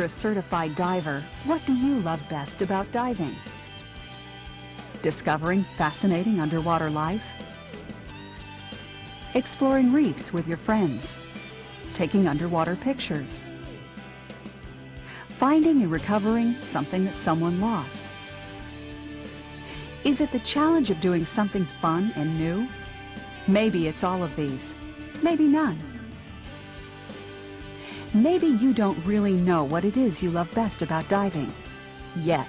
you're a certified diver, what do you love best about diving? Discovering fascinating underwater life? Exploring reefs with your friends? Taking underwater pictures? Finding and recovering something that someone lost? Is it the challenge of doing something fun and new? Maybe it's all of these. Maybe none. Maybe you don't really know what it is you love best about diving. Yet.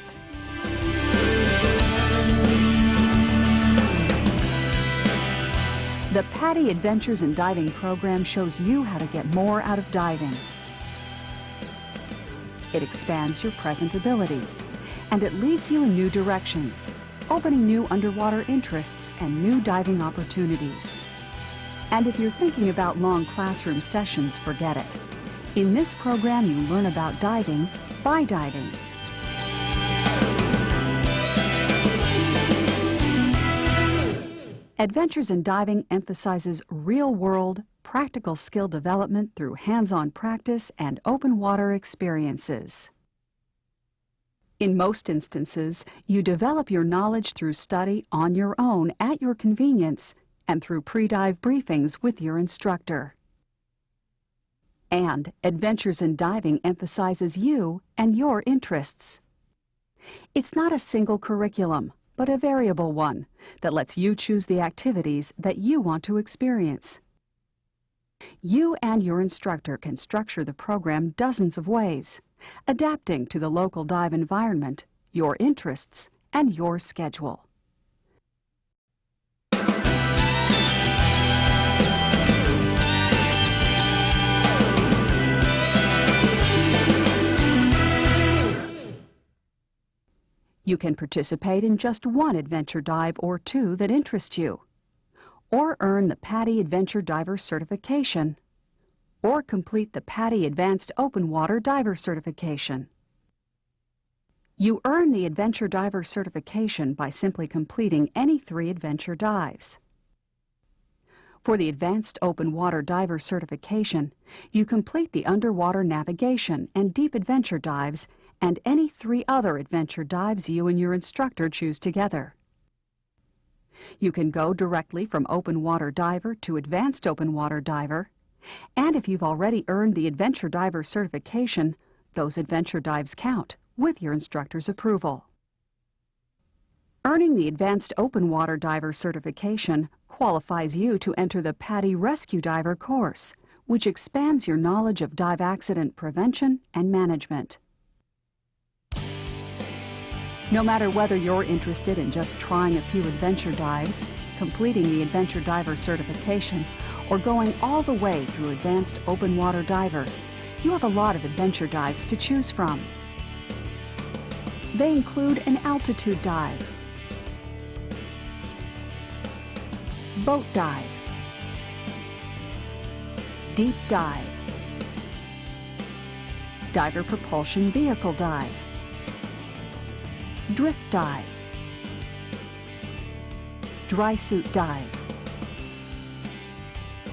The PADI Adventures in Diving program shows you how to get more out of diving. It expands your present abilities, and it leads you in new directions, opening new underwater interests and new diving opportunities. And if you're thinking about long classroom sessions, forget it. In this program, you learn about diving by diving. Adventures in Diving emphasizes real-world, practical skill development through hands-on practice and open water experiences. In most instances, you develop your knowledge through study on your own at your convenience and through pre-dive briefings with your instructor. And Adventures in Diving emphasizes you and your interests. It's not a single curriculum, but a variable one that lets you choose the activities that you want to experience. You and your instructor can structure the program dozens of ways, adapting to the local dive environment, your interests, and your schedule. You can participate in just one adventure dive or two that interest you, or earn the PADI Adventure Diver Certification, or complete the PADI Advanced Open Water Diver Certification. You earn the Adventure Diver Certification by simply completing any 3 adventure dives. For the Advanced Open Water Diver Certification, you complete the underwater navigation and deep adventure dives and any 3 other adventure dives you and your instructor choose together. You can go directly from Open Water Diver to Advanced Open Water Diver, and if you've already earned the Adventure Diver Certification, those adventure dives count with your instructor's approval. Earning the Advanced Open Water Diver Certification qualifies you to enter the PADI Rescue Diver course, which expands your knowledge of dive accident prevention and management. No matter whether you're interested in just trying a few adventure dives, completing the Adventure Diver Certification, or going all the way through Advanced Open Water Diver, you have a lot of adventure dives to choose from. They include an altitude dive, boat dive, deep dive, diver propulsion vehicle dive, drift dive, dry suit dive,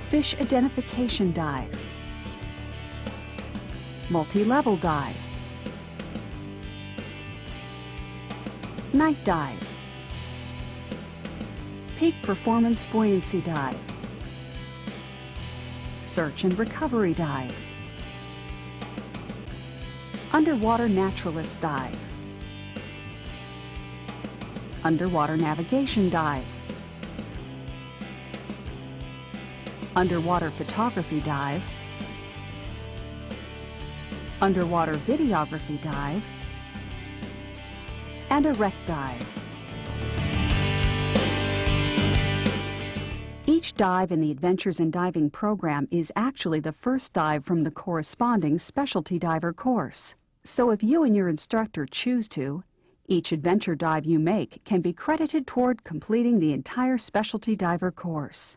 fish identification dive, multi-level dive, night dive, peak performance buoyancy dive, search and recovery dive, underwater naturalist dive, underwater navigation dive, underwater photography dive, underwater videography dive, and a wreck dive. Each dive in the Adventures in Diving program is actually the first dive from the corresponding specialty diver course. So if you and your instructor choose to, each adventure dive you make can be credited toward completing the entire specialty diver course.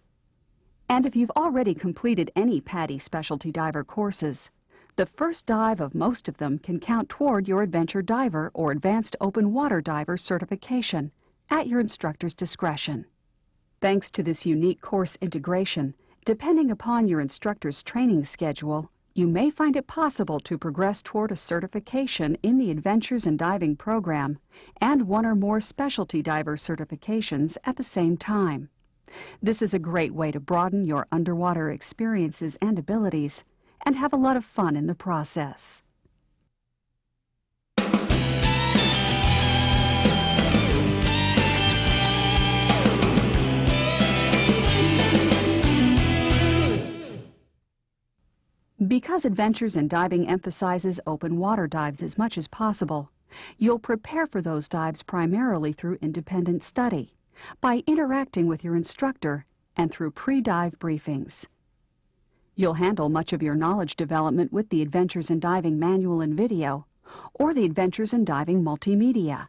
And if you've already completed any PADI specialty diver courses, the first dive of most of them can count toward your adventure diver or advanced open water diver certification at your instructor's discretion. Thanks to this unique course integration, depending upon your instructor's training schedule, you may find it possible to progress toward a certification in the Adventures in Diving program and one or more specialty diver certifications at the same time. This is a great way to broaden your underwater experiences and abilities and have a lot of fun in the process. Because Adventures in Diving emphasizes open water dives as much as possible, you'll prepare for those dives primarily through independent study, by interacting with your instructor, and through pre-dive briefings. You'll handle much of your knowledge development with the Adventures in Diving manual and video, or the Adventures in Diving multimedia.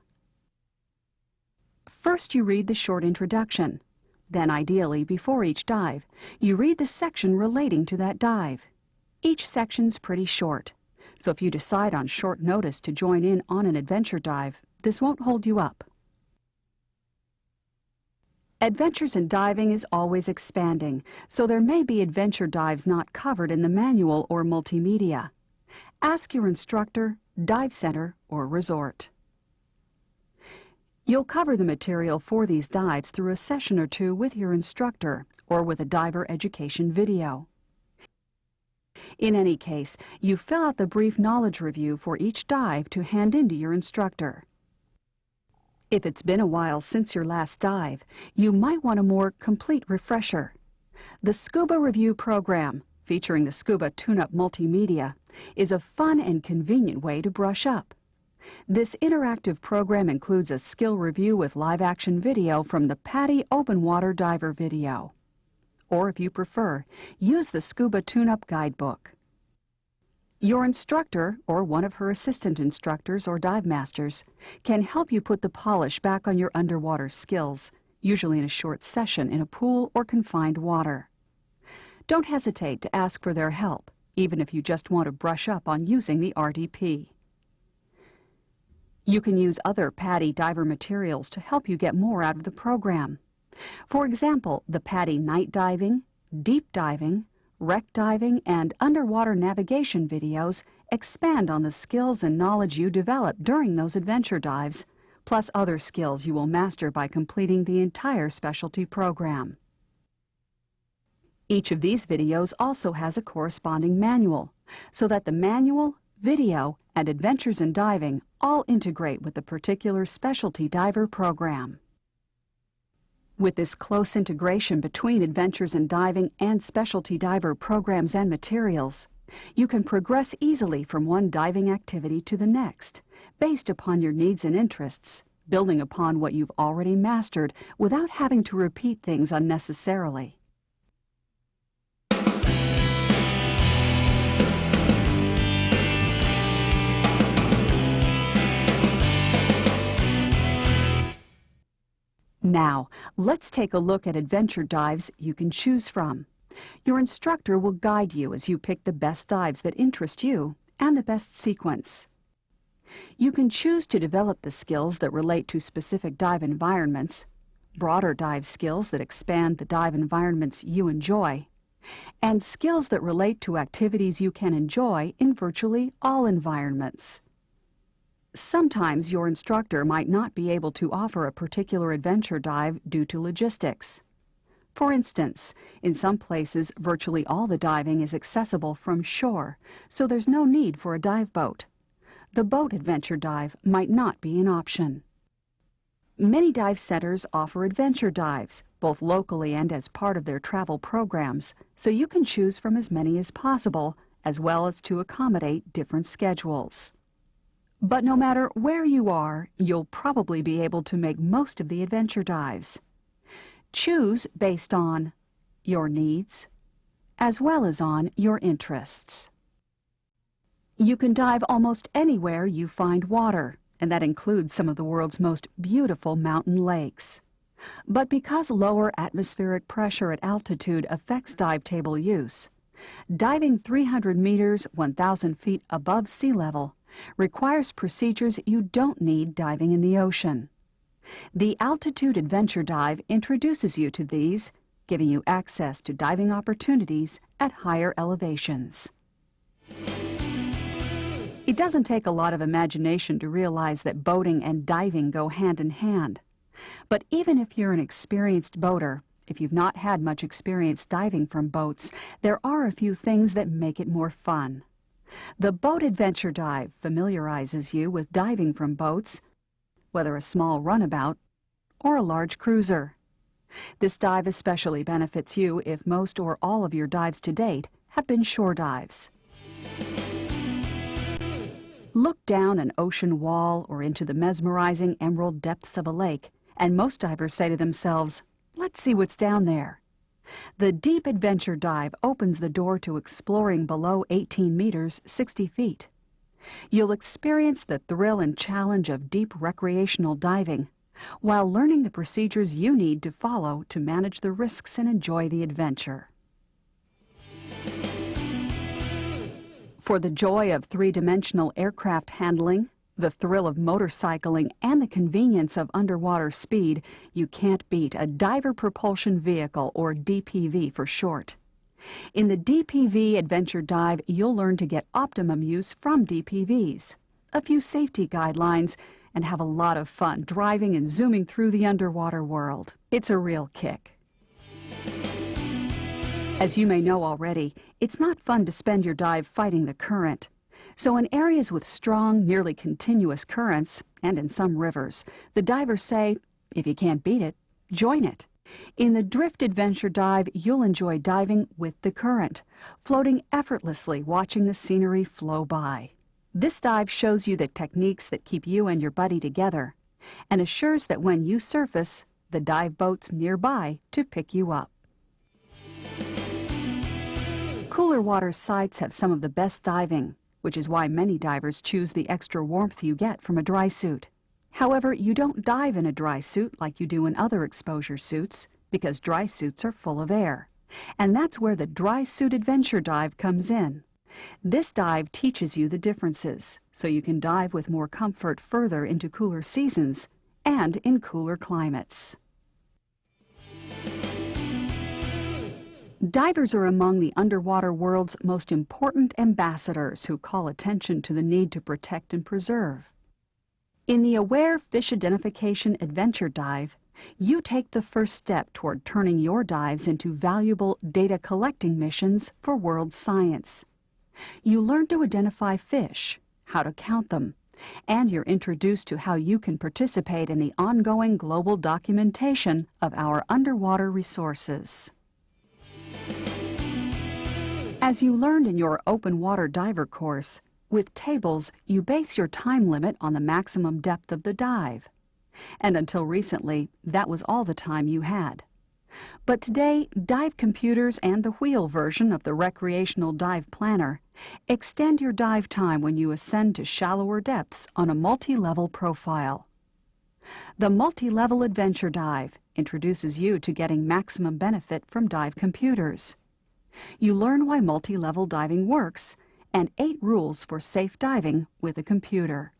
First, you read the short introduction. Then, ideally, before each dive, you read the section relating to that dive. Each section's pretty short, so if you decide on short notice to join in on an adventure dive, this won't hold you up. Adventures in Diving is always expanding, so there may be adventure dives not covered in the manual or multimedia. Ask your instructor, dive center, or resort. You'll cover the material for these dives through a session or two with your instructor or with a diver education video. In any case, you fill out the brief knowledge review for each dive to hand in to your instructor. If it's been a while since your last dive, you might want a more complete refresher. The Scuba Review program, featuring the Scuba Tune-Up multimedia, is a fun and convenient way to brush up. This interactive program includes a skill review with live-action video from the PADI Open Water Diver video. Or if you prefer, use the Scuba Tune-Up Guidebook. Your instructor, or one of her assistant instructors or dive masters, can help you put the polish back on your underwater skills, usually in a short session in a pool or confined water. Don't hesitate to ask for their help, even if you just want to brush up on using the RDP. You can use other PADI diver materials to help you get more out of the program. For example, the PADI night diving, deep diving, wreck diving, and underwater navigation videos expand on the skills and knowledge you develop during those adventure dives, plus other skills you will master by completing the entire specialty program. Each of these videos also has a corresponding manual, so that the manual, video, and Adventures in Diving all integrate with the particular specialty diver program. With this close integration between Adventures in Diving and specialty diver programs and materials, you can progress easily from one diving activity to the next, based upon your needs and interests, building upon what you've already mastered without having to repeat things unnecessarily. Now, let's take a look at adventure dives you can choose from. Your instructor will guide you as you pick the best dives that interest you and the best sequence. You can choose to develop the skills that relate to specific dive environments, broader dive skills that expand the dive environments you enjoy, and skills that relate to activities you can enjoy in virtually all environments. Sometimes your instructor might not be able to offer a particular adventure dive due to logistics. For instance, in some places, virtually all the diving is accessible from shore, so there's no need for a dive boat. The boat adventure dive might not be an option. Many dive centers offer adventure dives, both locally and as part of their travel programs, so you can choose from as many as possible, as well as to accommodate different schedules. But no matter where you are, you'll probably be able to make most of the adventure dives. Choose based on your needs, as well as on your interests. You can dive almost anywhere you find water, and that includes some of the world's most beautiful mountain lakes. But because lower atmospheric pressure at altitude affects dive table use, diving 300 meters, 1,000 feet above sea level, requires procedures you don't need diving in the ocean. The Altitude Adventure Dive introduces you to these, giving you access to diving opportunities at higher elevations. It doesn't take a lot of imagination to realize that boating and diving go hand in hand. But even if you're an experienced boater, if you've not had much experience diving from boats, there are a few things that make it more fun. The Boat Adventure Dive familiarizes you with diving from boats, whether a small runabout or a large cruiser. This dive especially benefits you if most or all of your dives to date have been shore dives. Look down an ocean wall or into the mesmerizing emerald depths of a lake, and most divers say to themselves, "Let's see what's down there." The Deep Adventure Dive opens the door to exploring below 18 meters, 60 feet. You'll experience the thrill and challenge of deep recreational diving, while learning the procedures you need to follow to manage the risks and enjoy the adventure. For the joy of three-dimensional aircraft handling, the thrill of motorcycling, and the convenience of underwater speed, you can't beat a Diver Propulsion Vehicle, or DPV for short. In the DPV Adventure Dive, you'll learn to get optimum use from DPVs, a few safety guidelines, and have a lot of fun driving and zooming through the underwater world. It's a real kick. As you may know already, it's not fun to spend your dive fighting the current. So in areas with strong, nearly continuous currents, and in some rivers, the divers say, if you can't beat it, join it. In the Drift Adventure Dive, you'll enjoy diving with the current, floating effortlessly, watching the scenery flow by. This dive shows you the techniques that keep you and your buddy together, and assures that when you surface, the dive boat's nearby to pick you up. Cooler water sites have some of the best diving, which is why many divers choose the extra warmth you get from a dry suit. However, you don't dive in a dry suit like you do in other exposure suits, because dry suits are full of air. And that's where the Dry Suit Adventure Dive comes in. This dive teaches you the differences, so you can dive with more comfort further into cooler seasons and in cooler climates. Divers are among the underwater world's most important ambassadors who call attention to the need to protect and preserve. In the Aware Fish Identification Adventure Dive, you take the first step toward turning your dives into valuable data collecting missions for world science. You learn to identify fish, how to count them, and you're introduced to how you can participate in the ongoing global documentation of our underwater resources. As you learned in your open water diver course, with tables you base your time limit on the maximum depth of the dive. And until recently, that was all the time you had. But today, dive computers and the wheel version of the recreational dive planner extend your dive time when you ascend to shallower depths on a multi-level profile. The Multi-Level Adventure Dive introduces you to getting maximum benefit from dive computers. You learn why multi-level diving works and 8 rules for safe diving with a computer.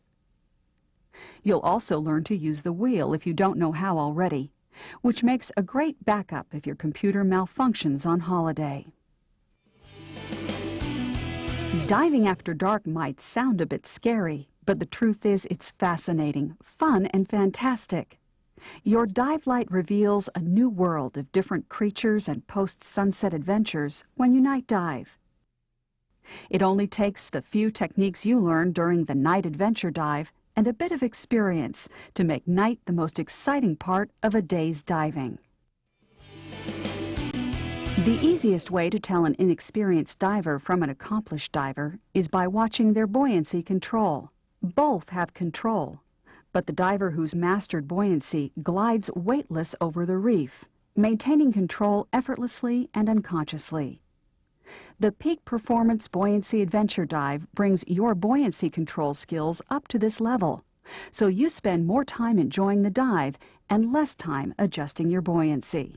You'll also learn to use the wheel if you don't know how already, which makes a great backup if your computer malfunctions on holiday. Diving after dark might sound a bit scary, but the truth is it's fascinating, fun, and fantastic. Your dive light reveals a new world of different creatures and post-sunset adventures when you night dive. It only takes the few techniques you learn during the Night Adventure Dive and a bit of experience to make night the most exciting part of a day's diving. The easiest way to tell an inexperienced diver from an accomplished diver is by watching their buoyancy control. Both have control, but the diver who's mastered buoyancy glides weightless over the reef, maintaining control effortlessly and unconsciously. The Peak Performance Buoyancy Adventure Dive brings your buoyancy control skills up to this level, so you spend more time enjoying the dive and less time adjusting your buoyancy.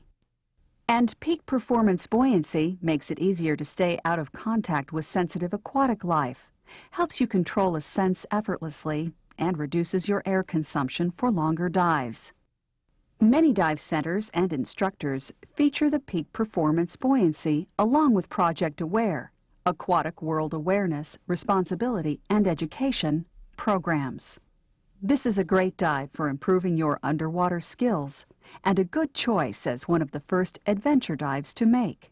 And Peak Performance Buoyancy makes it easier to stay out of contact with sensitive aquatic life, helps you control a sense effortlessly, and reduces your air consumption for longer dives. Many dive centers and instructors feature the Peak Performance Buoyancy along with Project Aware, Aquatic World Awareness, Responsibility, and Education programs. This is a great dive for improving your underwater skills and a good choice as one of the first adventure dives to make.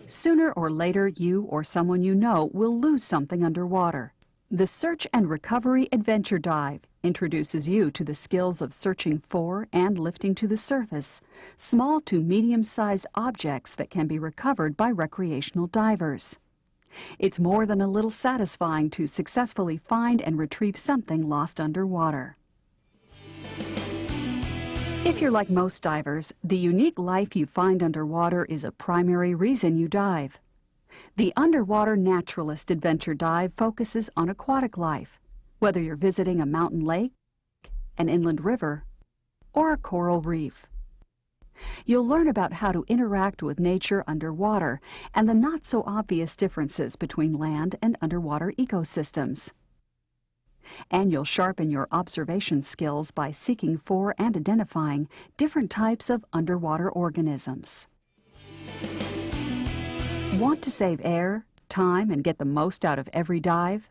Sooner or later, you or someone you know will lose something underwater. The Search and Recovery Adventure Dive introduces you to the skills of searching for and lifting to the surface small to medium-sized objects that can be recovered by recreational divers. It's more than a little satisfying to successfully find and retrieve something lost underwater. If you're like most divers, the unique life you find underwater is a primary reason you dive. The Underwater Naturalist Adventure Dive focuses on aquatic life, whether you're visiting a mountain lake, an inland river, or a coral reef. You'll learn about how to interact with nature underwater and the not-so-obvious differences between land and underwater ecosystems. And you'll sharpen your observation skills by seeking for and identifying different types of underwater organisms. Want to save air, time, and get the most out of every dive?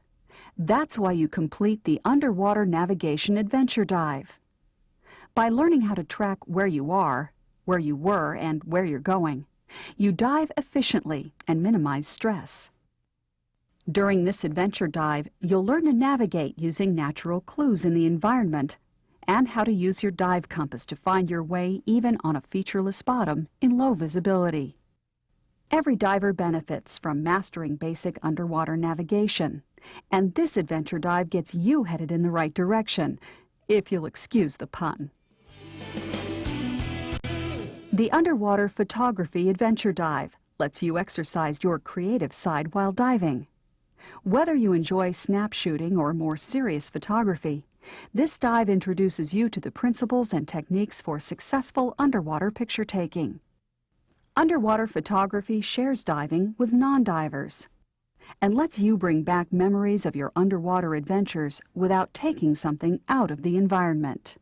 That's why you complete the Underwater Navigation Adventure Dive. By learning how to track where you are, where you were, and where you're going, you dive efficiently and minimize stress. During this adventure dive, you'll learn to navigate using natural clues in the environment and how to use your dive compass to find your way even on a featureless bottom in low visibility. Every diver benefits from mastering basic underwater navigation, and this adventure dive gets you headed in the right direction, if you'll excuse the pun. The Underwater Photography Adventure Dive lets you exercise your creative side while diving. Whether you enjoy snap shooting or more serious photography, this dive introduces you to the principles and techniques for successful underwater picture taking. Underwater photography shares diving with non-divers and lets you bring back memories of your underwater adventures without taking something out of the environment.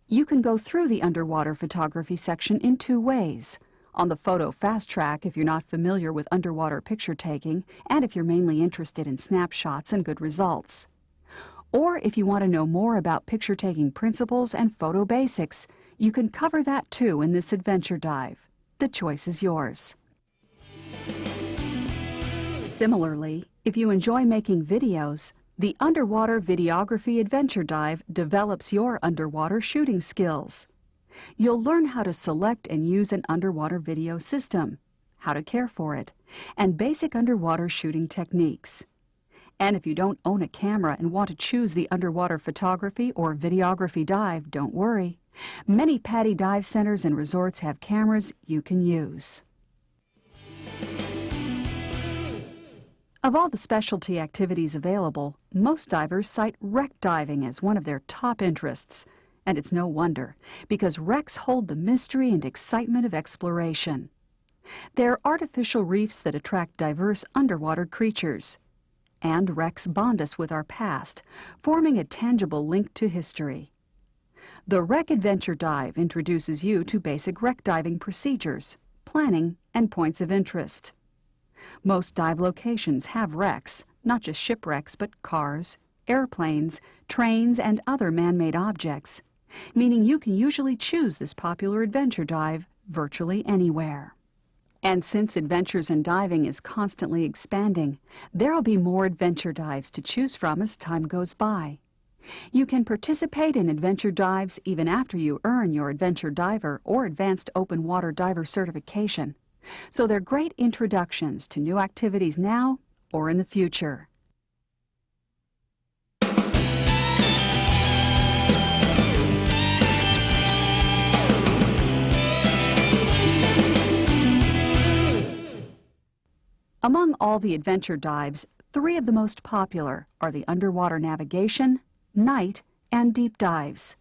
You can go through the underwater photography section in two ways: on the photo fast track if you're not familiar with underwater picture taking and if you're mainly interested in snapshots and good results. Or if you want to know more about picture taking principles and photo basics, you can cover that too in this adventure dive. The choice is yours. Similarly, if you enjoy making videos, the Underwater Videography Adventure Dive develops your underwater shooting skills. You'll learn how to select and use an underwater video system, how to care for it, and basic underwater shooting techniques. And if you don't own a camera and want to choose the underwater photography or videography dive, don't worry. Many PADI dive centers and resorts have cameras you can use. Of all the specialty activities available, most divers cite wreck diving as one of their top interests. And it's no wonder, because wrecks hold the mystery and excitement of exploration. They're artificial reefs that attract diverse underwater creatures. And wrecks bond us with our past, forming a tangible link to history. The Wreck Adventure Dive introduces you to basic wreck diving procedures, planning, and points of interest. Most dive locations have wrecks, not just shipwrecks, but cars, airplanes, trains, and other man-made objects, meaning you can usually choose this popular adventure dive virtually anywhere. And since adventures in diving is constantly expanding, there'll be more adventure dives to choose from as time goes by. You can participate in adventure dives even after you earn your Adventure Diver or Advanced Open Water Diver certification, so they're great introductions to new activities now or in the future. Among all the adventure dives, 3 of the most popular are the underwater navigation, night, and deep dives.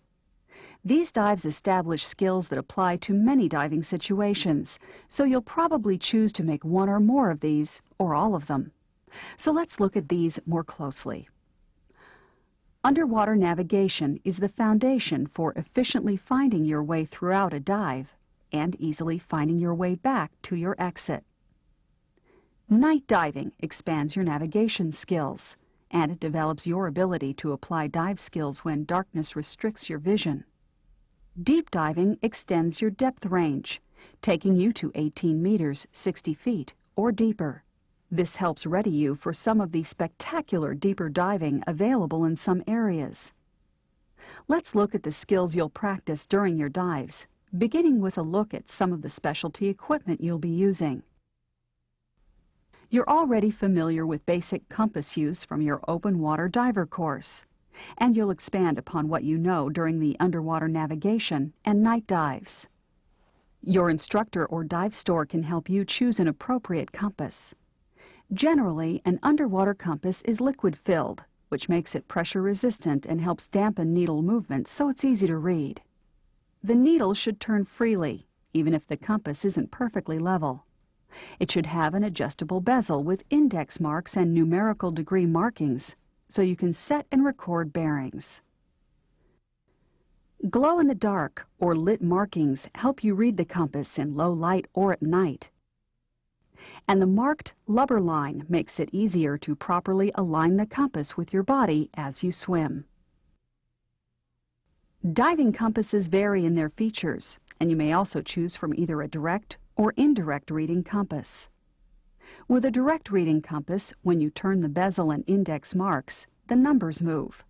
These dives establish skills that apply to many diving situations, so you'll probably choose to make one or more of these, or all of them. So let's look at these more closely. Underwater navigation is the foundation for efficiently finding your way throughout a dive and easily finding your way back to your exit. Night diving expands your navigation skills, and it develops your ability to apply dive skills when darkness restricts your vision. Deep diving extends your depth range, taking you to 18 meters, 60 feet, or deeper. This helps ready you for some of the spectacular deeper diving available in some areas. Let's look at the skills you'll practice during your dives, beginning with a look at some of the specialty equipment you'll be using. You're already familiar with basic compass use from your open water diver course, and you'll expand upon what you know during the underwater navigation and night dives. Your instructor or dive store can help you choose an appropriate compass. Generally, an underwater compass is liquid-filled, which makes it pressure-resistant and helps dampen needle movement so it's easy to read. The needle should turn freely, even if the compass isn't perfectly level. It should have an adjustable bezel with index marks and numerical degree markings, so you can set and record bearings. Glow-in-the-dark or lit markings help you read the compass in low light or at night. And the marked lubber line makes it easier to properly align the compass with your body as you swim. Diving compasses vary in their features, and you may also choose from either a direct or indirect reading compass. With a direct reading compass, when you turn the bezel and index marks, the numbers move.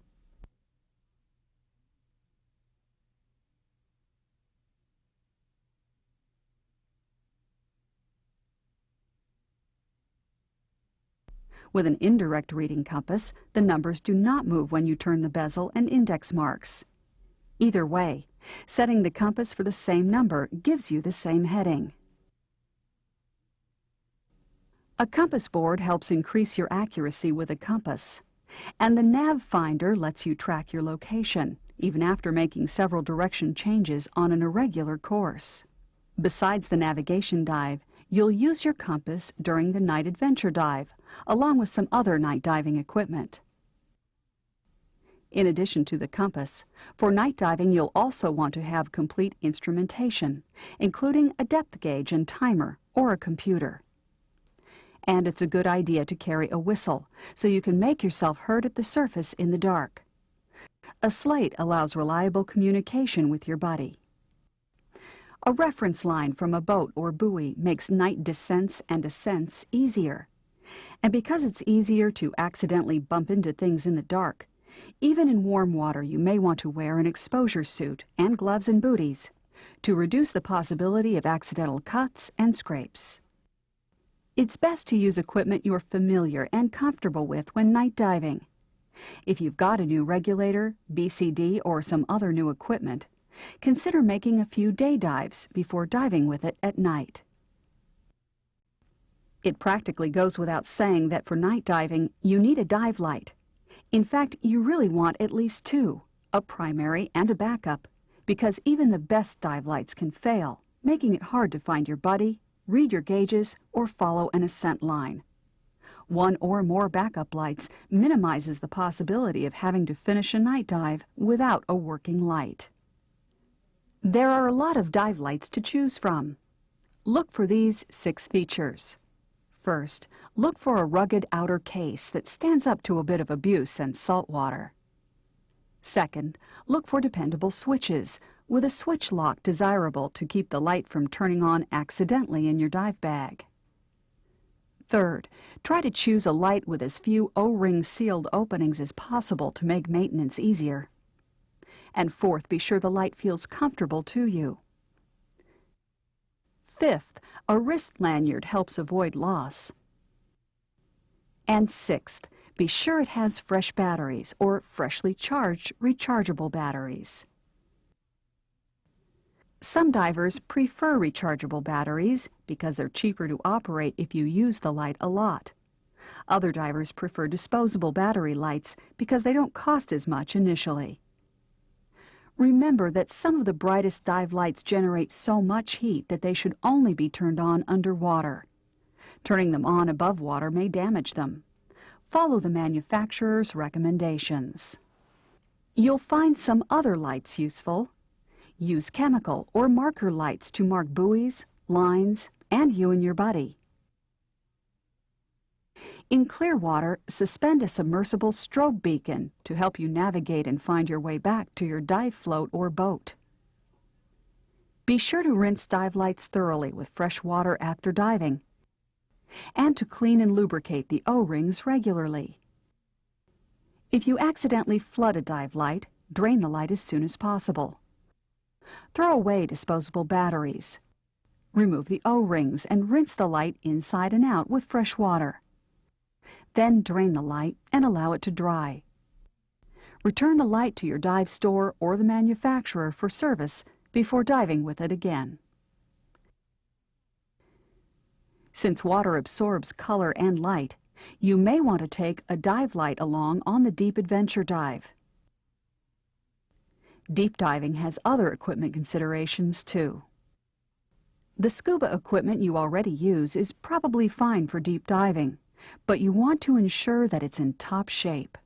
With an indirect reading compass, the numbers do not move when you turn the bezel and index marks. Either way, setting the compass for the same number gives you the same heading. A compass board helps increase your accuracy with a compass, and the nav finder lets you track your location, even after making several direction changes on an irregular course. Besides the navigation dive, you'll use your compass during the night adventure dive, along with some other night diving equipment. In addition to the compass, for night diving you'll also want to have complete instrumentation, including a depth gauge and timer or a computer. And it's a good idea to carry a whistle, so you can make yourself heard at the surface in the dark. A slate allows reliable communication with your buddy. A reference line from a boat or buoy makes night descents and ascents easier. And because it's easier to accidentally bump into things in the dark, even in warm water you may want to wear an exposure suit and gloves and booties to reduce the possibility of accidental cuts and scrapes. It's best to use equipment you're familiar and comfortable with when night diving. If you've got a new regulator, BCD, or some other new equipment, consider making a few day dives before diving with it at night. It practically goes without saying that for night diving, you need a dive light. In fact, you really want at least two, a primary and a backup, because even the best dive lights can fail, making it hard to find your buddy, read your gauges, or follow an ascent line. One or more backup lights minimizes the possibility of having to finish a night dive without a working light. There are a lot of dive lights to choose from. Look for these 6 features. First, look for a rugged outer case that stands up to a bit of abuse and salt water. Second, look for dependable switches, with a switch lock desirable to keep the light from turning on accidentally in your dive bag. Third, try to choose a light with as few O-ring sealed openings as possible to make maintenance easier. And fourth, be sure the light feels comfortable to you. Fifth, a wrist lanyard helps avoid loss. And sixth, be sure it has fresh batteries or freshly charged rechargeable batteries. Some divers prefer rechargeable batteries because they're cheaper to operate if you use the light a lot. Other divers prefer disposable battery lights because they don't cost as much initially. Remember that some of the brightest dive lights generate so much heat that they should only be turned on underwater. Turning them on above water may damage them. Follow the manufacturer's recommendations. You'll find some other lights useful. Use chemical or marker lights to mark buoys, lines, and you and your buddy. In clear water, suspend a submersible strobe beacon to help you navigate and find your way back to your dive float or boat. Be sure to rinse dive lights thoroughly with fresh water after diving, and to clean and lubricate the O-rings regularly. If you accidentally flood a dive light, drain the light as soon as possible. Throw away disposable batteries. Remove the O-rings and rinse the light inside and out with fresh water. Then drain the light and allow it to dry. Return the light to your dive store or the manufacturer for service before diving with it again. Since water absorbs color and light, you may want to take a dive light along on the deep adventure dive. Deep diving has other equipment considerations too. The scuba equipment you already use is probably fine for deep diving, but you want to ensure that it's in top shape.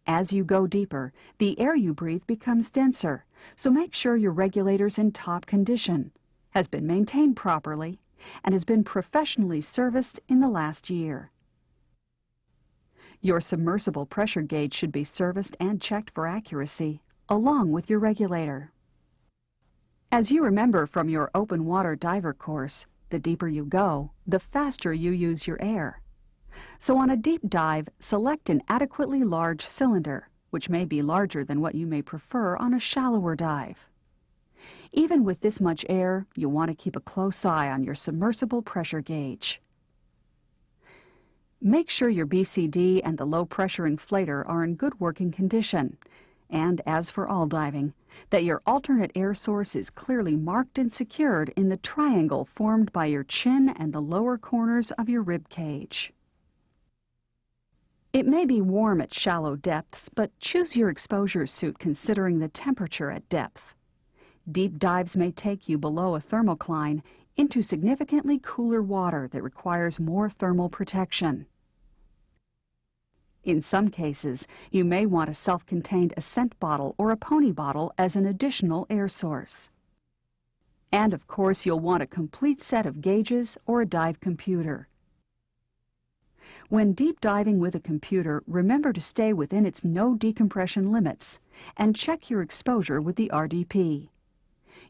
As you go deeper, the air you breathe becomes denser, so make sure your regulator's in top condition, has been maintained properly, and has been professionally serviced in the last year. Your submersible pressure gauge should be serviced and checked for accuracy, along with your regulator. As you remember from your open water diver course, the deeper you go, the faster you use your air. So on a deep dive, select an adequately large cylinder, which may be larger than what you may prefer on a shallower dive. Even with this much air, you want to keep a close eye on your submersible pressure gauge. Make sure your BCD and the low-pressure inflator are in good working condition, and as for all diving, that your alternate air source is clearly marked and secured in the triangle formed by your chin and the lower corners of your rib cage. It may be warm at shallow depths, but choose your exposure suit considering the temperature at depth. Deep dives may take you below a thermocline into significantly cooler water that requires more thermal protection. In some cases, you may want a self-contained ascent bottle or a pony bottle as an additional air source. And of course, you'll want a complete set of gauges or a dive computer. When deep diving with a computer, remember to stay within its no decompression limits and check your exposure with the RDP.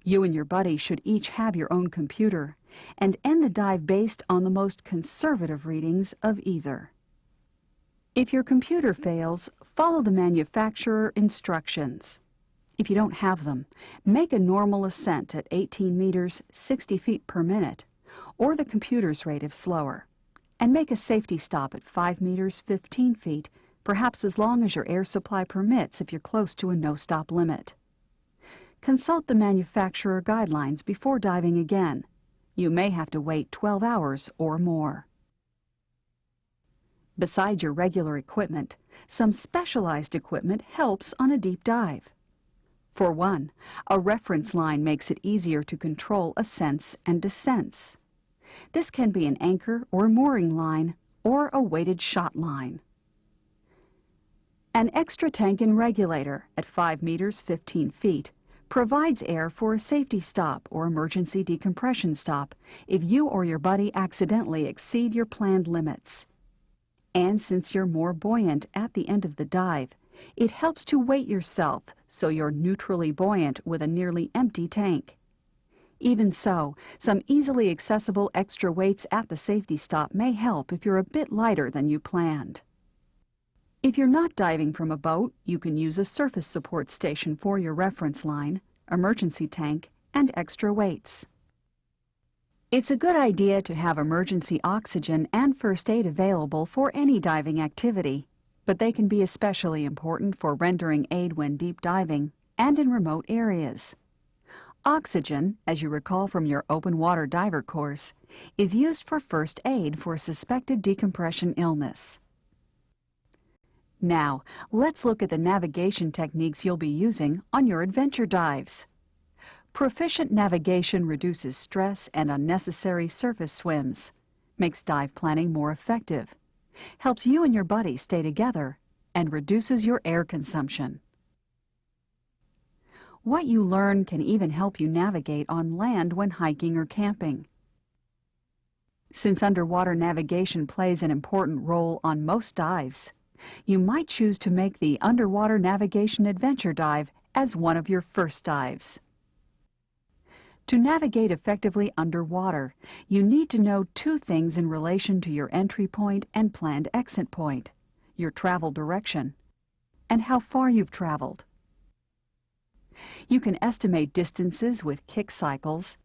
You and your buddy should each have your own computer and end the dive based on the most conservative readings of either. If your computer fails, follow the manufacturer instructions. If you don't have them, make a normal ascent at 18 meters, 60 feet per minute, or the computer's rate if slower, and make a safety stop at 5 meters, 15 feet, perhaps as long as your air supply permits if you're close to a no-stop limit. Consult the manufacturer guidelines before diving again. You may have to wait 12 hours or more. Besides your regular equipment, some specialized equipment helps on a deep dive. For one, a reference line makes it easier to control ascents and descents. This can be an anchor or mooring line or a weighted shot line. An extra tank and regulator at 5 meters 15 feet provides air for a safety stop or emergency decompression stop if you or your buddy accidentally exceed your planned limits. And since you're more buoyant at the end of the dive, it helps to weight yourself so you're neutrally buoyant with a nearly empty tank. Even so, some easily accessible extra weights at the safety stop may help if you're a bit lighter than you planned. If you're not diving from a boat, you can use a surface support station for your reference line, emergency tank, and extra weights. It's a good idea to have emergency oxygen and first aid available for any diving activity, but they can be especially important for rendering aid when deep diving and in remote areas. Oxygen, as you recall from your open water diver course, is used for first aid for suspected decompression illness. Now, let's look at the navigation techniques you'll be using on your adventure dives. Proficient navigation reduces stress and unnecessary surface swims, makes dive planning more effective, helps you and your buddy stay together, and reduces your air consumption. What you learn can even help you navigate on land when hiking or camping. Since underwater navigation plays an important role on most dives, you might choose to make the Underwater Navigation Adventure Dive as one of your first dives. To navigate effectively underwater, you need to know two things in relation to your entry point and planned exit point, your travel direction, and how far you've traveled. You can estimate distances with kick cycles,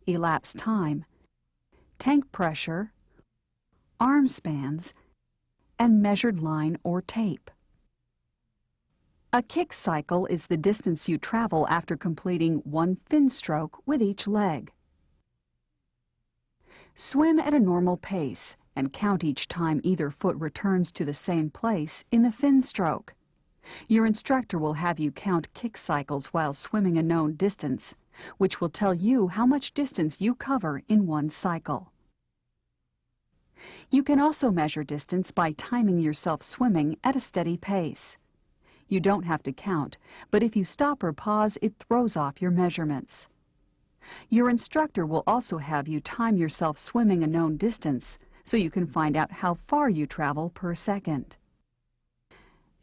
elapsed time, tank pressure, arm spans, and measured line or tape. A kick cycle is the distance you travel after completing one fin stroke with each leg. Swim at a normal pace and count each time either foot returns to the same place in the fin stroke. Your instructor will have you count kick cycles while swimming a known distance, which will tell you how much distance you cover in one cycle. You can also measure distance by timing yourself swimming at a steady pace. You don't have to count, but if you stop or pause, it throws off your measurements. Your instructor will also have you time yourself swimming a known distance so you can find out how far you travel per second.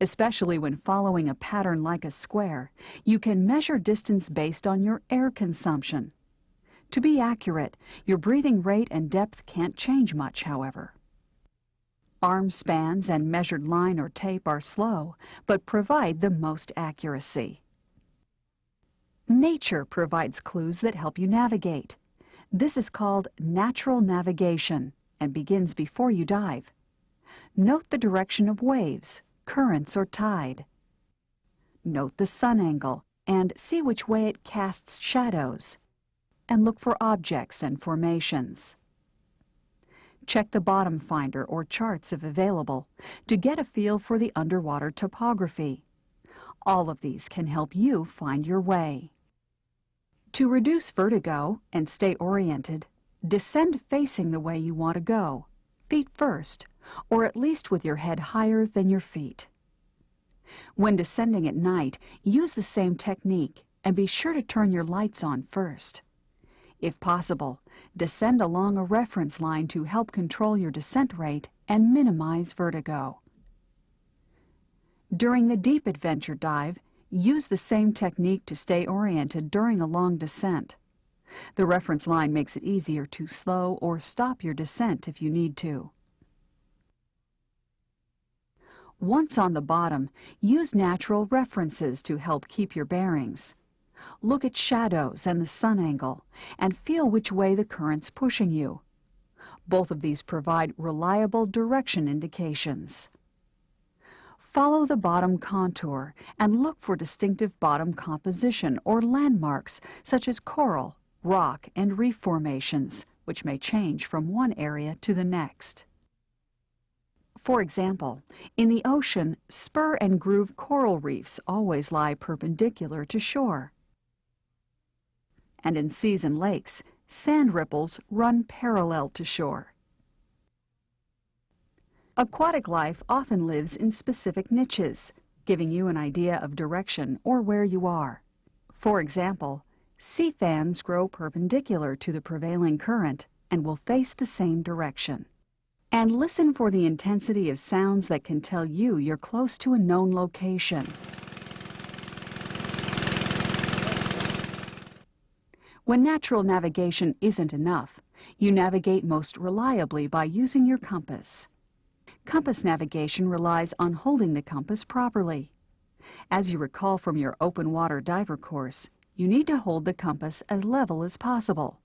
Especially when following a pattern like a square, you can measure distance based on your air consumption. To be accurate, your breathing rate and depth can't change much, however. Arm spans and measured line or tape are slow, but provide the most accuracy. Nature provides clues that help you navigate. This is called natural navigation and begins before you dive. Note the direction of waves, currents, or tide. Note the sun angle and see which way it casts shadows. And look for objects and formations. Check the bottom finder or charts if available to get a feel for the underwater topography. All of these can help you find your way. To reduce vertigo and stay oriented, descend facing the way you want to go, feet first, or at least with your head higher than your feet. When descending at night, use the same technique and be sure to turn your lights on first. If possible, descend along a reference line to help control your descent rate and minimize vertigo. During the deep adventure dive, use the same technique to stay oriented during a long descent. The reference line makes it easier to slow or stop your descent if you need to. Once on the bottom, use natural references to help keep your bearings. Look at shadows and the sun angle, and feel which way the current's pushing you. Both of these provide reliable direction indications. Follow the bottom contour and look for distinctive bottom composition or landmarks such as coral, rock, and reef formations, which may change from one area to the next. For example, in the ocean, spur and groove coral reefs always lie perpendicular to shore. And in seas and lakes, sand ripples run parallel to shore. Aquatic life often lives in specific niches, giving you an idea of direction or where you are. For example, sea fans grow perpendicular to the prevailing current and will face the same direction. And listen for the intensity of sounds that can tell you you're close to a known location. When natural navigation isn't enough, you navigate most reliably by using your compass. Compass navigation relies on holding the compass properly. As you recall from your open water diver course, you need to hold the compass as level as possible,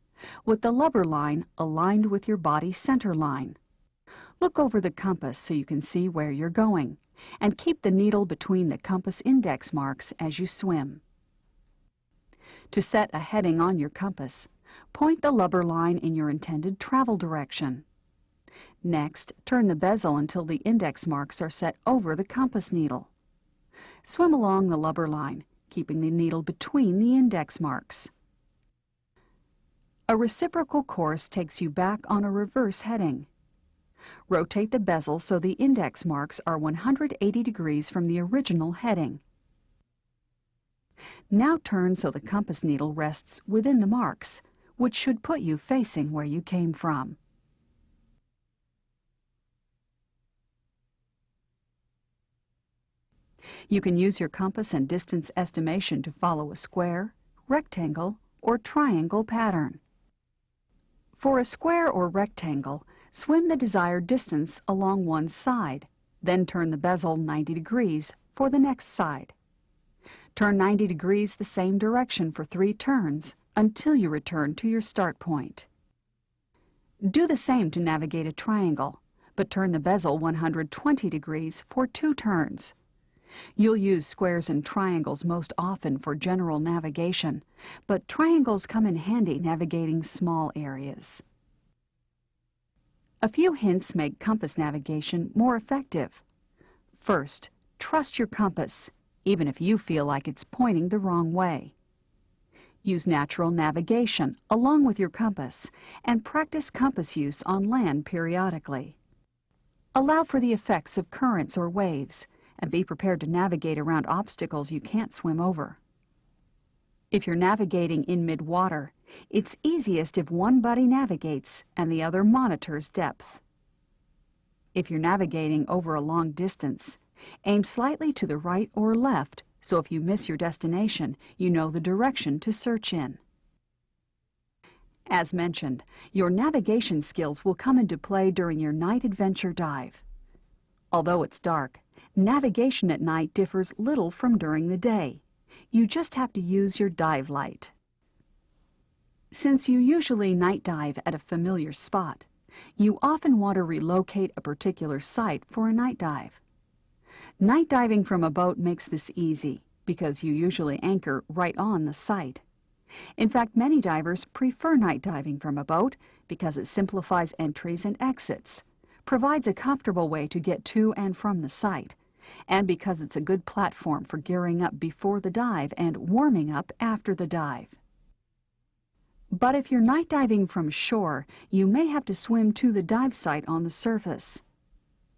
with the lubber line aligned with your body center line. Look over the compass so you can see where you're going, and keep the needle between the compass index marks as you swim. To set a heading on your compass, point the lubber line in your intended travel direction. Next, turn the bezel until the index marks are set over the compass needle. Swim along the lubber line, keeping the needle between the index marks. A reciprocal course takes you back on a reverse heading. Rotate the bezel so the index marks are 180 degrees from the original heading. Now turn so the compass needle rests within the marks, which should put you facing where you came from. You can use your compass and distance estimation to follow a square, rectangle, or triangle pattern. For a square or rectangle, swim the desired distance along one side, then turn the bezel 90 degrees for the next side. Turn 90 degrees the same direction for 3 turns until you return to your start point. Do the same to navigate a triangle, but turn the bezel 120 degrees for 2 turns. You'll use squares and triangles most often for general navigation, but triangles come in handy navigating small areas. A few hints make compass navigation more effective. First, trust your compass, even if you feel like it's pointing the wrong way. Use natural navigation along with your compass, and practice compass use on land periodically. Allow for the effects of currents or waves, and be prepared to navigate around obstacles you can't swim over. If you're navigating in mid-water, it's easiest if one buddy navigates and the other monitors depth. If you're navigating over a long distance, aim slightly to the right or left so if you miss your destination, you know the direction to search in. As mentioned, your navigation skills will come into play during your night adventure dive. Although it's dark, navigation at night differs little from during the day. You just have to use your dive light. Since you usually night dive at a familiar spot, you often want to relocate a particular site for a night dive. Night diving from a boat makes this easy because you usually anchor right on the site. In fact, many divers prefer night diving from a boat because it simplifies entries and exits, provides a comfortable way to get to and from the site, and because it's a good platform for gearing up before the dive and warming up after the dive. But if you're night diving from shore, you may have to swim to the dive site on the surface.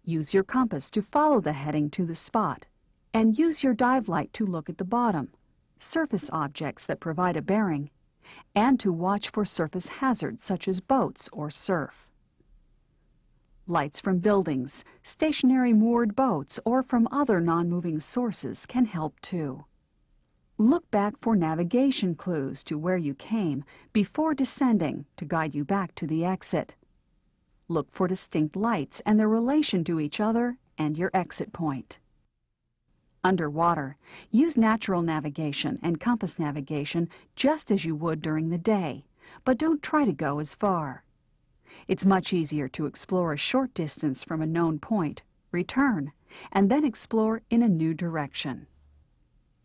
Use your compass to follow the heading to the spot, and use your dive light to look at the bottom, surface objects that provide a bearing, and to watch for surface hazards such as boats or surf. Lights from buildings, stationary moored boats, or from other non-moving sources can help too. Look back for navigation clues to where you came before descending to guide you back to the exit. Look for distinct lights and their relation to each other and your exit point. Underwater, use natural navigation and compass navigation just as you would during the day, but don't try to go as far. It's much easier to explore a short distance from a known point, return, and then explore in a new direction.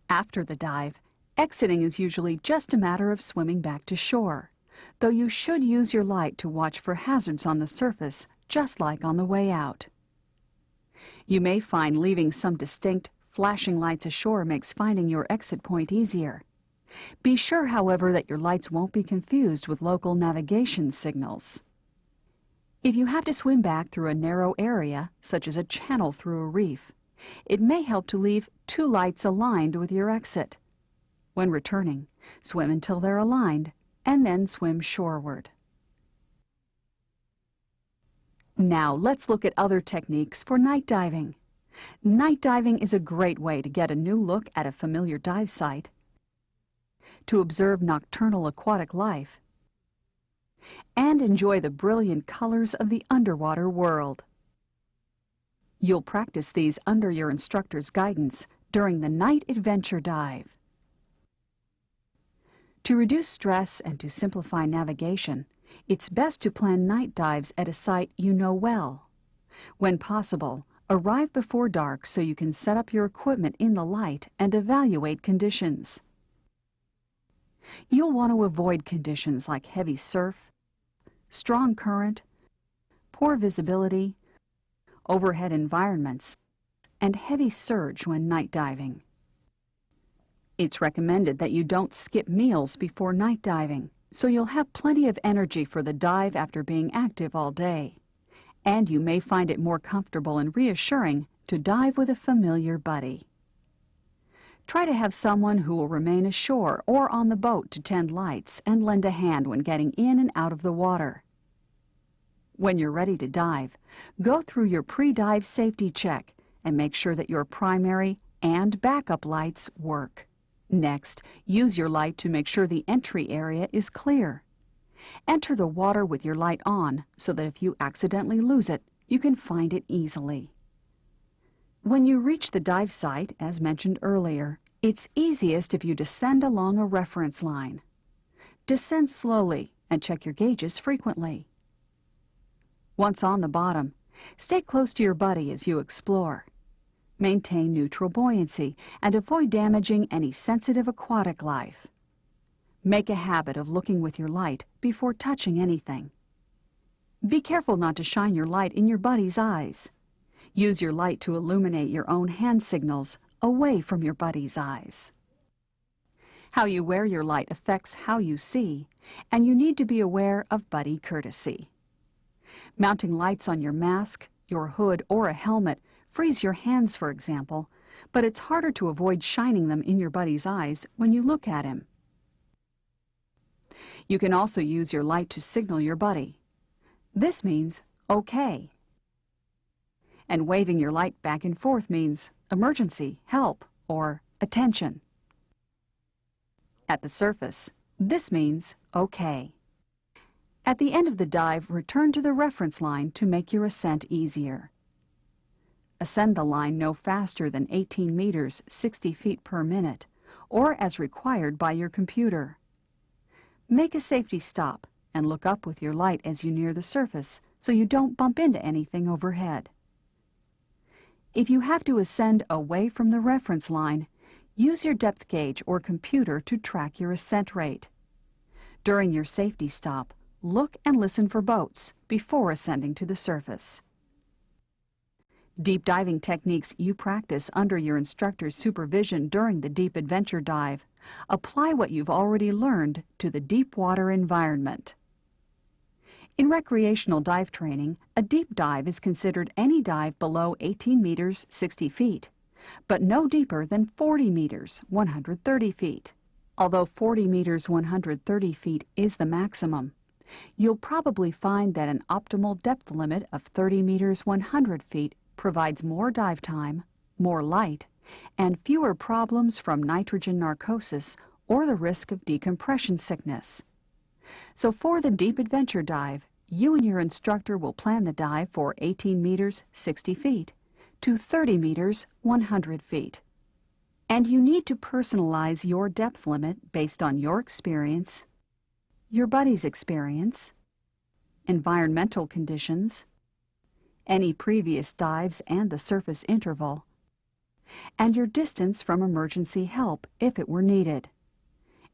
After the dive, exiting is usually just a matter of swimming back to shore, though you should use your light to watch for hazards on the surface, just like on the way out. You may find leaving some distinct, flashing lights ashore makes finding your exit point easier. Be sure, however, that your lights won't be confused with local navigation signals. If you have to swim back through a narrow area, such as a channel through a reef, it may help to leave 2 lights aligned with your exit. When returning, swim until they're aligned, and then swim shoreward. Now let's look at other techniques for night diving. Night diving is a great way to get a new look at a familiar dive site, to observe nocturnal aquatic life, and enjoy the brilliant colors of the underwater world. You'll practice these under your instructor's guidance during the night adventure dive. To reduce stress and to simplify navigation, it's best to plan night dives at a site you know well. When possible, arrive before dark so you can set up your equipment in the light and evaluate conditions. You'll want to avoid conditions like heavy surf, strong current, poor visibility, overhead environments, and heavy surge when night diving. It's recommended that you don't skip meals before night diving, so you'll have plenty of energy for the dive after being active all day. And you may find it more comfortable and reassuring to dive with a familiar buddy. Try to have someone who will remain ashore or on the boat to tend lights and lend a hand when getting in and out of the water. When you're ready to dive, go through your pre-dive safety check and make sure that your primary and backup lights work. Next, use your light to make sure the entry area is clear. Enter the water with your light on so that if you accidentally lose it, you can find it easily. When you reach the dive site, as mentioned earlier, it's easiest if you descend along a reference line. Descend slowly and check your gauges frequently. Once on the bottom, stay close to your buddy as you explore. Maintain neutral buoyancy and avoid damaging any sensitive aquatic life. Make a habit of looking with your light before touching anything. Be careful not to shine your light in your buddy's eyes. Use your light to illuminate your own hand signals away from your buddy's eyes. How you wear your light affects how you see, and you need to be aware of buddy courtesy. Mounting lights on your mask, your hood, or a helmet frees your hands, for example, but it's harder to avoid shining them in your buddy's eyes when you look at him. You can also use your light to signal your buddy. This means, okay. And waving your light back and forth means emergency, help, or attention. At the surface, this means okay. At the end of the dive, return to the reference line to make your ascent easier. Ascend the line no faster than 18 meters, 60 feet per minute, or as required by your computer. Make a safety stop and look up with your light as you near the surface so you don't bump into anything overhead. If you have to ascend away from the reference line, use your depth gauge or computer to track your ascent rate. During your safety stop, look and listen for boats before ascending to the surface. Deep diving techniques you practice under your instructor's supervision during the deep adventure dive. Apply what you've already learned to the deep water environment. In recreational dive training, a deep dive is considered any dive below 18 meters, 60 feet, but no deeper than 40 meters, 130 feet. Although 40 meters, 130 feet is the maximum, you'll probably find that an optimal depth limit of 30 meters, 100 feet provides more dive time, more light, and fewer problems from nitrogen narcosis or the risk of decompression sickness. So for the deep adventure dive, you and your instructor will plan the dive for 18 meters, 60 feet, to 30 meters, 100 feet. And you need to personalize your depth limit based on your experience, your buddy's experience, environmental conditions, any previous dives and the surface interval, and your distance from emergency help if it were needed.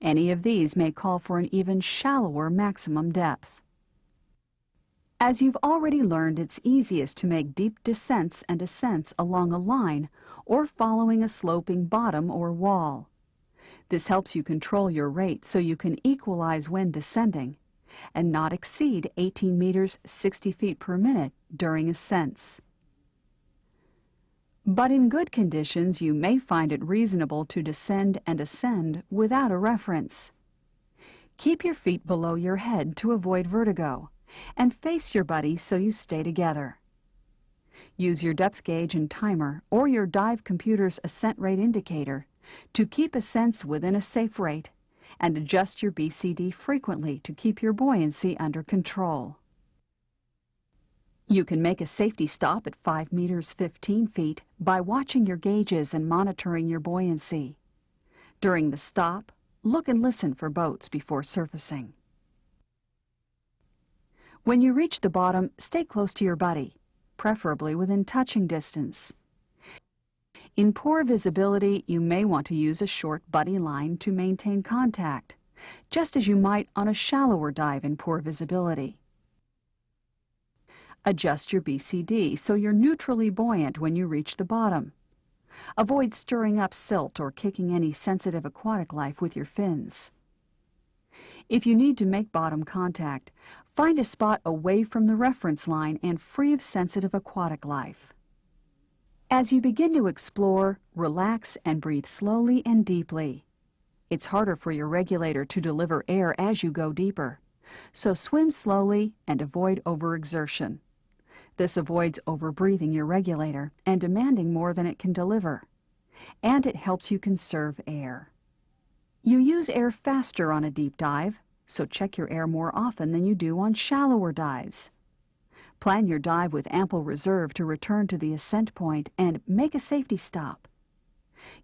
Any of these may call for an even shallower maximum depth. As you've already learned, it's easiest to make deep descents and ascents along a line or following a sloping bottom or wall. This helps you control your rate so you can equalize when descending and not exceed 18 meters, 60 feet per minute during ascents. But in good conditions, you may find it reasonable to descend and ascend without a reference. Keep your feet below your head to avoid vertigo, and face your buddy so you stay together. Use your depth gauge and timer or your dive computer's ascent rate indicator to keep ascents within a safe rate, and adjust your BCD frequently to keep your buoyancy under control. You can make a safety stop at 5 meters 15 feet by watching your gauges and monitoring your buoyancy. During the stop, look and listen for boats before surfacing. When you reach the bottom, stay close to your buddy, preferably within touching distance. In poor visibility, you may want to use a short buddy line to maintain contact, just as you might on a shallower dive in poor visibility. Adjust your BCD so you're neutrally buoyant when you reach the bottom. Avoid stirring up silt or kicking any sensitive aquatic life with your fins. If you need to make bottom contact, find a spot away from the reference line and free of sensitive aquatic life. As you begin to explore, relax and breathe slowly and deeply. It's harder for your regulator to deliver air as you go deeper, so swim slowly and avoid overexertion. This avoids overbreathing your regulator and demanding more than it can deliver, and it helps you conserve air. You use air faster on a deep dive, so check your air more often than you do on shallower dives. Plan your dive with ample reserve to return to the ascent point and make a safety stop.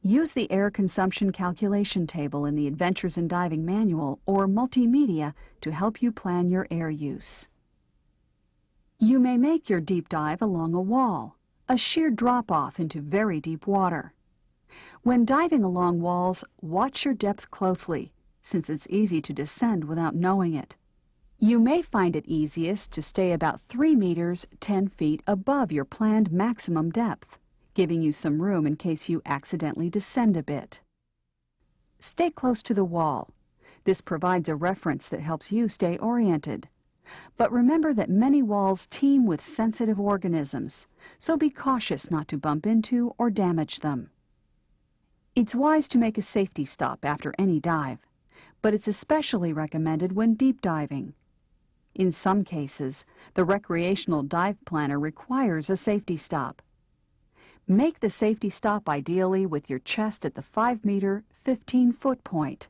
Use the air consumption calculation table in the Adventures in Diving manual or multimedia to help you plan your air use. You may make your deep dive along a wall, a sheer drop-off into very deep water. When diving along walls, watch your depth closely, since it's easy to descend without knowing it. You may find it easiest to stay about 3 meters, 10 feet above your planned maximum depth, giving you some room in case you accidentally descend a bit. Stay close to the wall. This provides a reference that helps you stay oriented. But remember that many walls teem with sensitive organisms, so be cautious not to bump into or damage them. It's wise to make a safety stop after any dive, but it's especially recommended when deep diving. In some cases, the recreational dive planner requires a safety stop. Make the safety stop ideally with your chest at the 5-meter, 15-foot point.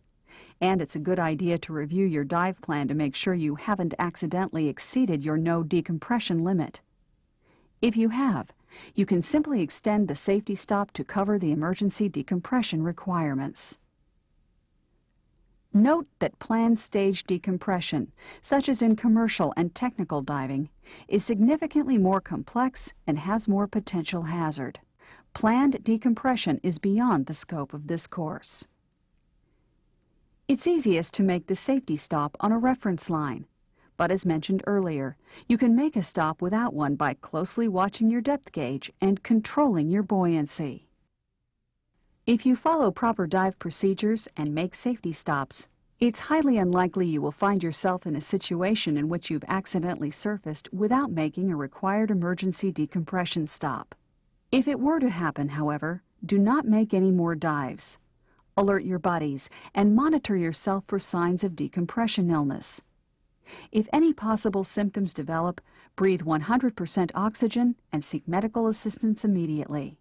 And it's a good idea to review your dive plan to make sure you haven't accidentally exceeded your no decompression limit. If you have, you can simply extend the safety stop to cover the emergency decompression requirements. Note that planned stage decompression, such as in commercial and technical diving, is significantly more complex and has more potential hazard. Planned decompression is beyond the scope of this course. It's easiest to make the safety stop on a reference line, but as mentioned earlier, you can make a stop without one by closely watching your depth gauge and controlling your buoyancy. If you follow proper dive procedures and make safety stops, it's highly unlikely you will find yourself in a situation in which you've accidentally surfaced without making a required emergency decompression stop. If it were to happen, however, do not make any more dives. Alert your buddies and monitor yourself for signs of decompression illness. If any possible symptoms develop, breathe 100% oxygen and seek medical assistance immediately.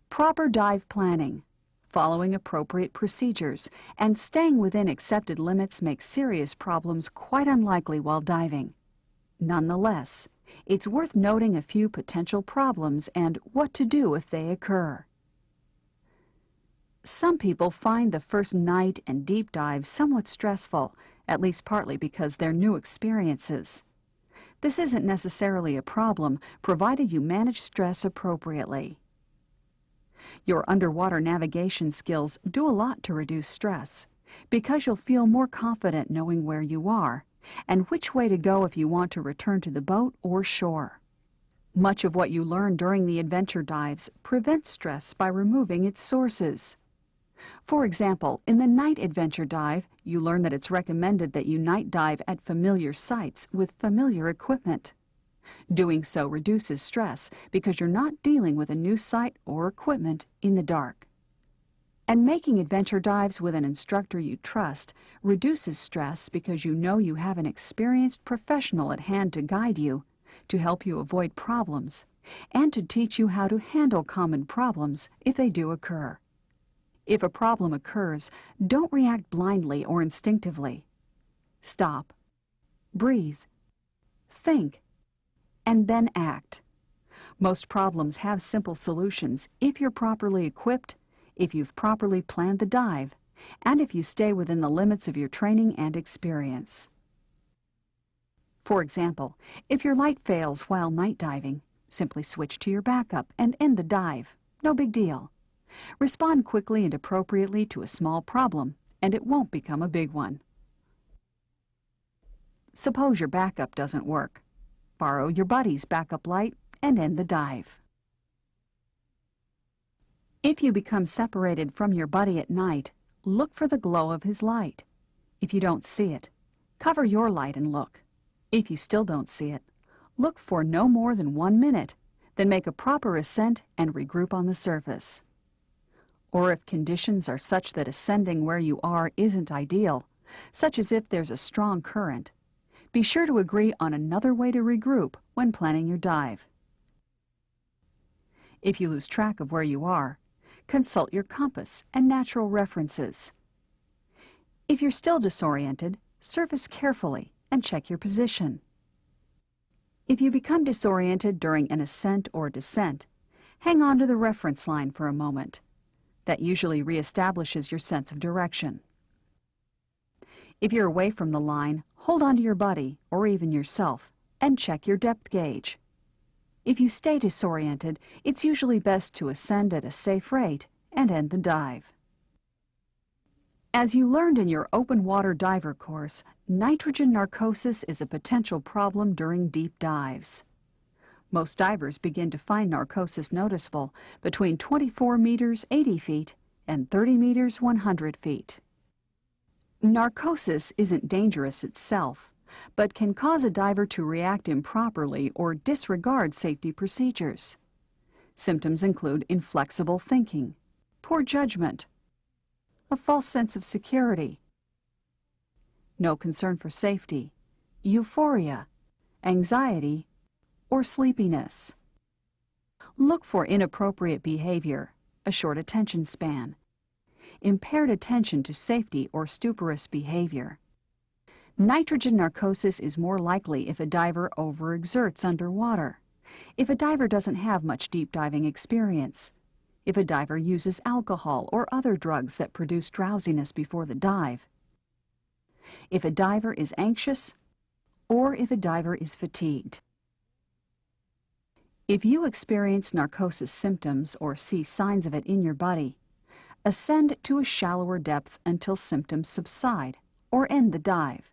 Proper dive planning, following appropriate procedures, and staying within accepted limits makes serious problems quite unlikely while diving. Nonetheless, it's worth noting a few potential problems and what to do if they occur. Some people find the first night and deep dive somewhat stressful, at least partly because they're new experiences. This isn't necessarily a problem, provided you manage stress appropriately. Your underwater navigation skills do a lot to reduce stress, because you'll feel more confident knowing where you are and which way to go if you want to return to the boat or shore. Much of what you learn during the adventure dives prevents stress by removing its sources. For example, in the night adventure dive, you learn that it's recommended that you night dive at familiar sites with familiar equipment. Doing so reduces stress because you're not dealing with a new site or equipment in the dark. And making adventure dives with an instructor you trust reduces stress because you know you have an experienced professional at hand to guide you, to help you avoid problems, and to teach you how to handle common problems if they do occur. If a problem occurs, don't react blindly or instinctively. Stop, breathe, think, and then act. Most problems have simple solutions if you're properly equipped, if you've properly planned the dive, and if you stay within the limits of your training and experience. For example, if your light fails while night diving, simply switch to your backup and end the dive. No big deal. Respond quickly and appropriately to a small problem, and it won't become a big one. Suppose your backup doesn't work. Borrow your buddy's backup light and end the dive. If you become separated from your buddy at night, look for the glow of his light. If you don't see it, cover your light and look. If you still don't see it, look for no more than 1 minute, Then make a proper ascent and regroup on the surface. Or if conditions are such that ascending where you are isn't ideal, such as if there's a strong current, be sure to agree on another way to regroup when planning your dive. If you lose track of where you are, consult your compass and natural references. If you're still disoriented, surface carefully and check your position. If you become disoriented during an ascent or descent, hang on to the reference line for a moment. That usually reestablishes your sense of direction. If you're away from the line, hold on to your buddy or even yourself and check your depth gauge. If you stay disoriented, it's usually best to ascend at a safe rate and end the dive. As you learned in your open water diver course, nitrogen narcosis is a potential problem during deep dives. Most divers begin to find narcosis noticeable between 24 meters 80 feet and 30 meters 100 feet. Narcosis isn't dangerous itself, but can cause a diver to react improperly or disregard safety procedures. Symptoms include inflexible thinking, poor judgment, a false sense of security, no concern for safety, euphoria, anxiety, or sleepiness. Look for inappropriate behavior, a short attention span, impaired attention to safety or stuporous behavior. Nitrogen narcosis is more likely if a diver overexerts underwater, if a diver doesn't have much deep diving experience, if a diver uses alcohol or other drugs that produce drowsiness before the dive, if a diver is anxious, or if a diver is fatigued. If you experience narcosis symptoms or see signs of it in your body, ascend to a shallower depth until symptoms subside or end the dive.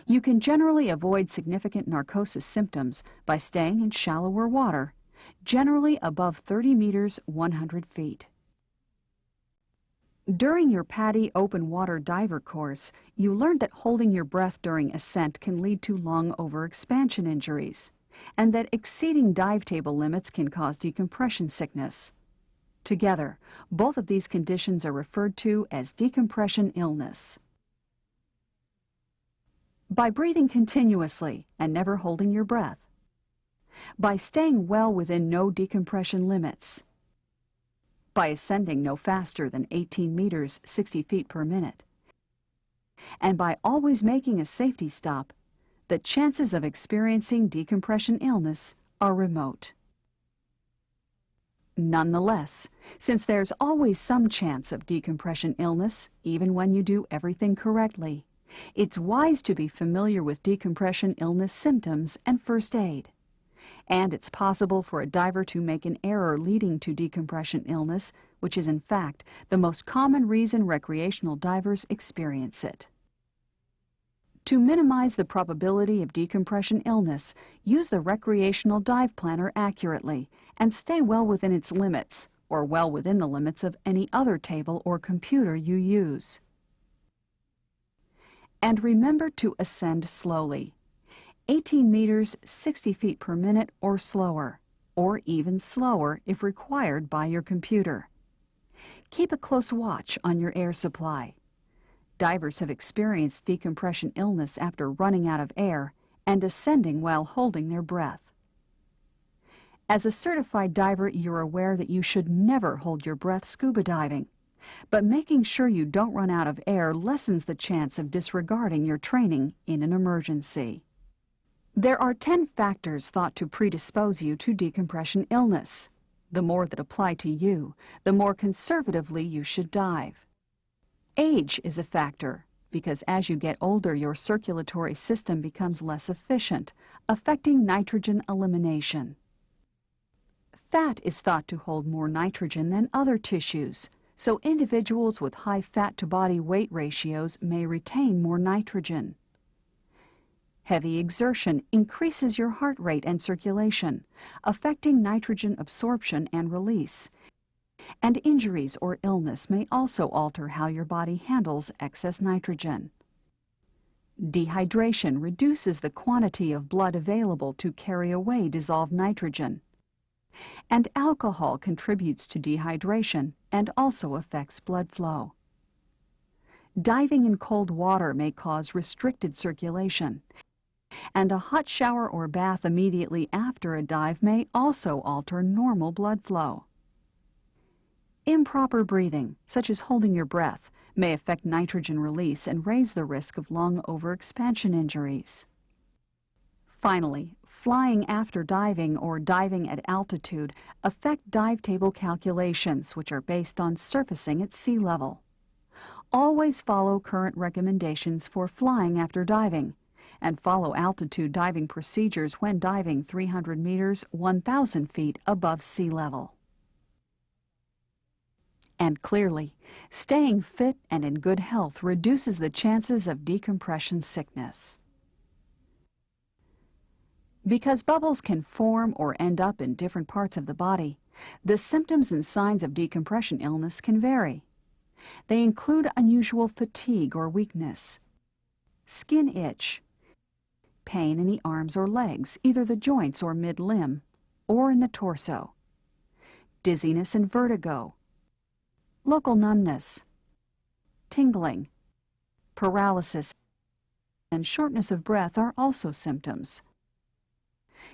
You can generally avoid significant narcosis symptoms by staying in shallower water, generally above 30 meters 100 feet. During your PADI open water diver course, you learned that holding your breath during ascent can lead to lung overexpansion injuries, and that exceeding dive table limits can cause decompression sickness. Together, both of these conditions are referred to as decompression illness. By breathing continuously and never holding your breath. By staying well within no decompression limits. By ascending no faster than 18 meters 60 feet per minute. And by always making a safety stop, the chances of experiencing decompression illness are remote. Nonetheless, since there's always some chance of decompression illness, even when you do everything correctly, it's wise to be familiar with decompression illness symptoms and first aid. And it's possible for a diver to make an error leading to decompression illness, which is in fact the most common reason recreational divers experience it. To minimize the probability of decompression illness, use the recreational dive planner accurately and stay well within its limits, or well within the limits of any other table or computer you use. And remember to ascend slowly, 18 meters 60 feet per minute or slower, or even slower if required by your computer. Keep a close watch on your air supply. Divers have experienced decompression illness after running out of air and ascending while holding their breath. As a certified diver, you're aware that you should never hold your breath scuba diving, but making sure you don't run out of air lessens the chance of disregarding your training in an emergency. There are 10 factors thought to predispose you to decompression illness. The more that apply to you, the more conservatively you should dive. Age is a factor, because as you get older, your circulatory system becomes less efficient, affecting nitrogen elimination. Fat is thought to hold more nitrogen than other tissues, so individuals with high fat-to-body weight ratios may retain more nitrogen. Heavy exertion increases your heart rate and circulation, affecting nitrogen absorption and release. And injuries or illness may also alter how your body handles excess nitrogen. Dehydration reduces the quantity of blood available to carry away dissolved nitrogen. And alcohol contributes to dehydration and also affects blood flow. Diving in cold water may cause restricted circulation, and a hot shower or bath immediately after a dive may also alter normal blood flow. Improper breathing, such as holding your breath, may affect nitrogen release and raise the risk of lung overexpansion injuries. Finally, flying after diving or diving at altitude affect dive table calculations, which are based on surfacing at sea level. Always follow current recommendations for flying after diving, and follow altitude diving procedures when diving 300 meters, 1,000 feet above sea level. And clearly, staying fit and in good health reduces the chances of decompression sickness. Because bubbles can form or end up in different parts of the body, the symptoms and signs of decompression illness can vary. They include unusual fatigue or weakness, skin itch, pain in the arms or legs, either the joints or mid-limb, or in the torso, dizziness and vertigo, local numbness, tingling, paralysis, and shortness of breath are also symptoms.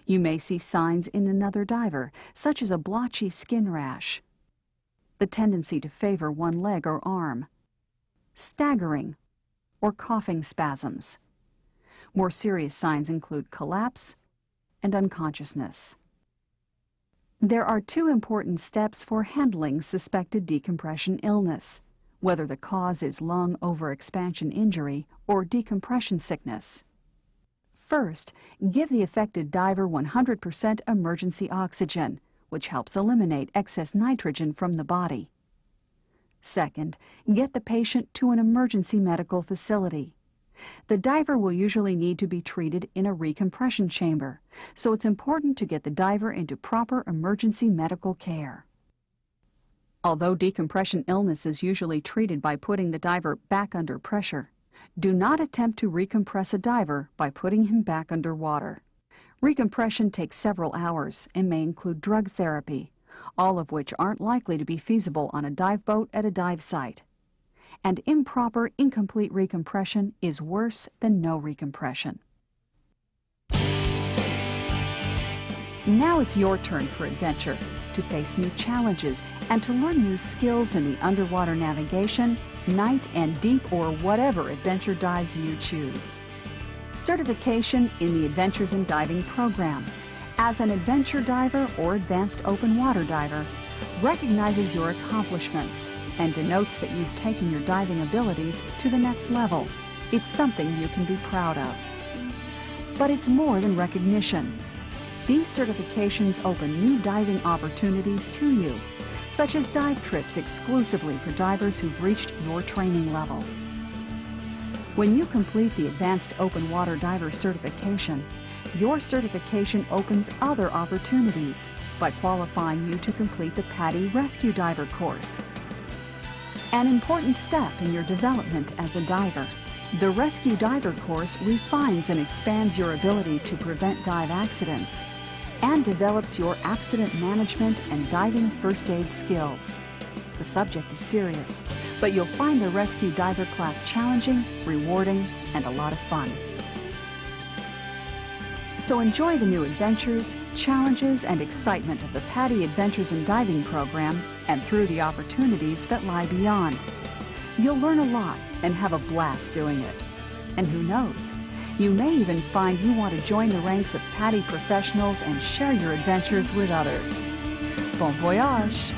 You may see signs in another diver, such as a blotchy skin rash, the tendency to favor one leg or arm, staggering, or coughing spasms. More serious signs include collapse and unconsciousness. There are two important steps for handling suspected decompression illness, whether the cause is lung overexpansion injury or decompression sickness. First, give the affected diver 100% emergency oxygen, which helps eliminate excess nitrogen from the body. Second, get the patient to an emergency medical facility. The diver will usually need to be treated in a recompression chamber, so it's important to get the diver into proper emergency medical care. Although decompression illness is usually treated by putting the diver back under pressure, do not attempt to recompress a diver by putting him back under water. Recompression takes several hours and may include drug therapy, all of which aren't likely to be feasible on a dive boat at a dive site. And improper, incomplete recompression is worse than no recompression. Now it's your turn for adventure, to face new challenges and to learn new skills in the underwater navigation, night and deep, or whatever adventure dives you choose. Certification in the Adventures in Diving program as an adventure diver or advanced open water diver recognizes your accomplishments and denotes that you've taken your diving abilities to the next level. It's something you can be proud of. But it's more than recognition. These certifications open new diving opportunities to you, such as dive trips exclusively for divers who've reached your training level. When you complete the Advanced Open Water Diver certification, your certification opens other opportunities by qualifying you to complete the PADI Rescue Diver course, an important step in your development as a diver. The Rescue Diver course refines and expands your ability to prevent dive accidents and develops your accident management and diving first aid skills. The subject is serious, but you'll find the Rescue Diver class challenging, rewarding, and a lot of fun. So enjoy the new adventures, challenges, and excitement of the PADI Adventures in Diving program and through the opportunities that lie beyond. You'll learn a lot and have a blast doing it. And who knows, you may even find you want to join the ranks of PADI professionals and share your adventures with others. Bon voyage!